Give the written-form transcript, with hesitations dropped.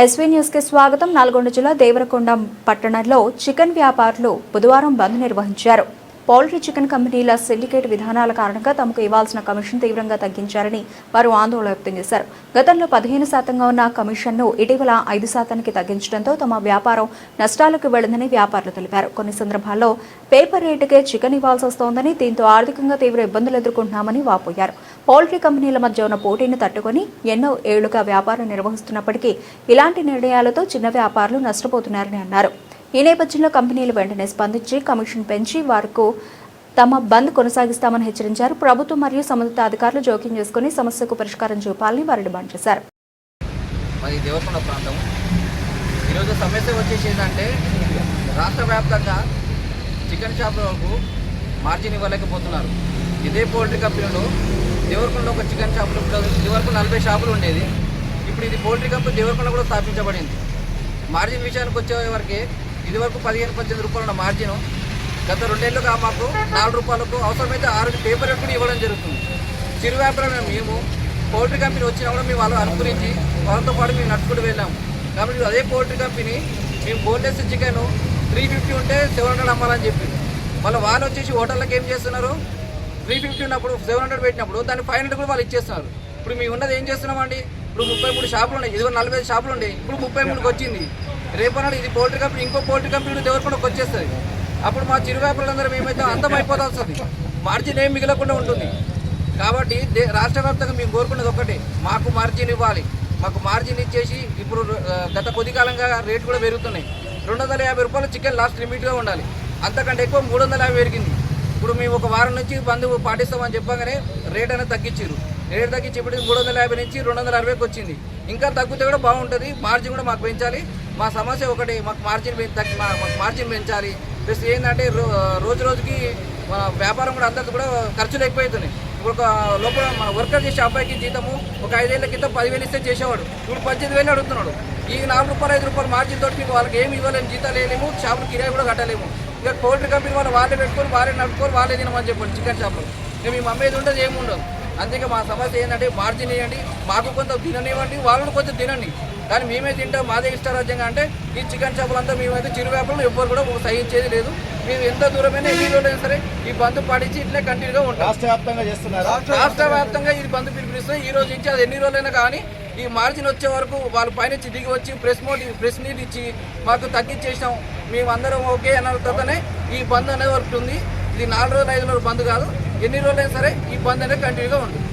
SV news కి స్వాగతం. నల్గొండ జిల్లా దేవరకొండ పట్టణంలో చికెన్ వ్యాపారులు బుధవారం బంద్ నిర్వహించారు. పౌల్ట్రీ చికెన్ కంపెనీల సిండికేట్ విధానాల కారణంగా తమకు ఇవ్వాల్సిన కమిషన్ తీవ్రంగా తగ్గించారని వారు ఆందోళన వ్యక్తం చేశారు. గతంలో 15% ఉన్న కమిషన్ను ఇటీవల 5% తగ్గించడంతో తమ వ్యాపారం నష్టాలకు వెళ్లిందని వ్యాపారులు తెలిపారు. కొన్ని సందర్భాల్లో పేపర్ రేటుకే చికెన్ ఇవ్వాల్సి వస్తోందని, దీంతో ఆర్థికంగా తీవ్ర ఇబ్బందులు ఎదుర్కొంటున్నామని వాపోయారు. పౌల్ట్రీ కంపెనీల మధ్య ఉన్న పోటీని తట్టుకుని ఎన్నో ఏళ్లుగా వ్యాపారం నిర్వహిస్తున్నప్పటికీ ఇలాంటి నిర్ణయాలతో చిన్న వ్యాపారులు నష్టపోతున్నారని అన్నారు. ఈ నేపథ్యంలో కంపెనీలు వెంటనే స్పందించి కమిషన్ పెంచి వారికి తమ బంద్ కొనసాగిస్తామని హెచ్చరించారు. ప్రభుత్వం మరియు సంబంధిత అధికారులు జోక్యం చేసుకుని సమస్యకు పరిష్కారం చూపాలని వారు డిమాండ్ చేశారు. మరి దేవరకొండ ప్రాంతం ఈరోజు సమస్య వచ్చేసి ఏంటంటే రాష్ట్ర వ్యాప్తంగా చికెన్ షాపులకు మార్జిన్ ఇవ్వలేకపోతున్నారు. ఇదే పోల్ట్రీ కంపెనీలో దేవరకొండలో ఒక చికెన్ షాపులు ఇదివరకు 40 షాపులు ఉండేది. ఇప్పుడు ఇది పోల్ట్రీ కంపెనీ దేవరకొండ కూడా స్థాపించబడింది. మార్జిన్ విషయానికి వచ్చే వరకు ఇదివరకు 15-18 రూపాయలు ఉన్న మార్జిన్ గత 2 ఏళ్ళుగా మాకు 4 రూపాయలకు అవసరమైతే 6 పేపర్ కూడా ఇవ్వడం జరుగుతుంది. చిరు వ్యాపారం మేము పౌల్ట్రీ కంపెనీ వచ్చినా కూడా మేము వాళ్ళు అనుకరించి వాళ్ళతో పాటు మేము నడుచుకుంటూ వెళ్ళాము. కాబట్టి అదే పౌల్ట్రీ కంపెనీ మేము బోన్లెస్ చికెన్ 350 ఉంటే 700 అమ్మాలని చెప్పింది. మళ్ళీ వాళ్ళు వచ్చేసి హోటళ్ళకి ఏం చేస్తున్నారు, 350 ఉన్నప్పుడు 700 పెట్టినప్పుడు దాన్ని 500 కూడా వాళ్ళు ఇచ్చేస్తున్నారు. ఇప్పుడు మేము ఉన్నది ఏం చేస్తున్నామండి, ఇప్పుడు 33 షాపులు ఉన్నాయి, ఇదిగో 45 షాపులు ఉన్నాయి, ఇప్పుడు 33కి వచ్చింది. రేపన్నాడు ఇది పోల్ట్రీ కంపెనీ ఇంకో పోల్ట్రీ కంపెనీ దేవరకొండకు వచ్చేస్తుంది. అప్పుడు మా చిరు వ్యాపారులందరూ మేమైతే అంతమైపోతా వస్తుంది, మార్జిన్ ఏం మిగలకుండా ఉంటుంది. కాబట్టి రాష్ట్ర వ్యాప్తంగా మేము కోరుకున్నది ఒకటి, మాకు మార్జిన్ ఇవ్వాలి. మాకు మార్జిన్ ఇచ్చేసి ఇప్పుడు గత కొద్ది కాలంగా రేటు కూడా పెరుగుతున్నాయి. 250 రూపాయలు చికెన్ లాస్ట్ లిమిట్గా ఉండాలి, అంతకంటే ఎక్కువ 350 పెరిగింది. ఇప్పుడు మేము ఒక వారం నుంచి బంద్ పాటిస్తామని చెప్పగానే రేట్ అనేది తగ్గించారు. రేట్ తగ్గించి ఇప్పుడు 350 నుంచి 260కి వచ్చింది. ఇంకా తగ్గితే కూడా బాగుంటుంది. మార్జిన్ కూడా మాకు పెంచాలి. మా సమస్య ఒకటి, మాకు మార్జిన్ పెంచాలి. ప్లస్ ఏంటంటే రోజు రోజుకి మన వ్యాపారం కూడా అందరికీ కూడా ఖర్చులు ఎక్కువవుతున్నాయి. ఇప్పుడు ఒక లోపల మన వర్కర్ చేసే అబ్బాయికి జీతము ఒక 5 ఏళ్ల క్రితం 10,000 ఇస్తే చేసేవాడు, ఇప్పుడు 18,000 అడుగుతున్నాడు. ఈ 4 రూపాయలు 5 రూపాయలు మార్జిన్ తోటి మీకు వాళ్ళకి ఏమి ఇవ్వలేము, జీతాలు వేయలేము, షాపులు కిరాయి కూడా కట్టలేము. ఇక పౌల్ట్రీ కంపెనీ వాళ్ళే పెట్టుకొని వాళ్ళే నడుపుకొని వాళ్ళే తినమని చెప్పండి చికెన్ షాపులు. ఇక మేము అమ్మేది ఉండదు, ఏమి ఉండదు. అందుకే మా సమస్య ఏంటంటే మార్జిన్ ఇవ్వండి, మాకు కొంత తిననివ్వండి, వాళ్ళని కొంచెం తినండి. కానీ మేమే తింటాం, మాదే ఇష్టారాజ్యంగా అంటే ఈ చికెన్ షాపులంతా మేమైతే చిరు వ్యాపారులు ఎవ్వరు కూడా సహించేది లేదు. మేము ఎంత దూరమైనా ఎన్ని రోజులైనా సరే ఈ బంద్ పాటించి ఇట్లే కంటిన్యూగా ఉంటాం. రాష్ట్ర వ్యాప్తంగా ఇది బంద్ పిలుపునిస్తే ఈ రోజు నుంచి అది ఎన్ని రోజులైనా కానీ ఈ మార్జిన్ వచ్చే వరకు వాళ్ళు పైనుంచి దిగి వచ్చి ప్రెస్ మీట్ ఇచ్చి మాకు తగ్గించేసాం, మేము అందరం ఓకే అన్న తర్వాతనే ఈ బంద్ అనేది వరకు ఉంది. ఇది 4 రోజులు 5 రోజులు బంద్ కాదు, ఎన్ని రోజులైనా సరే ఈ బంద్ అనేది కంటిన్యూగా ఉంటుంది.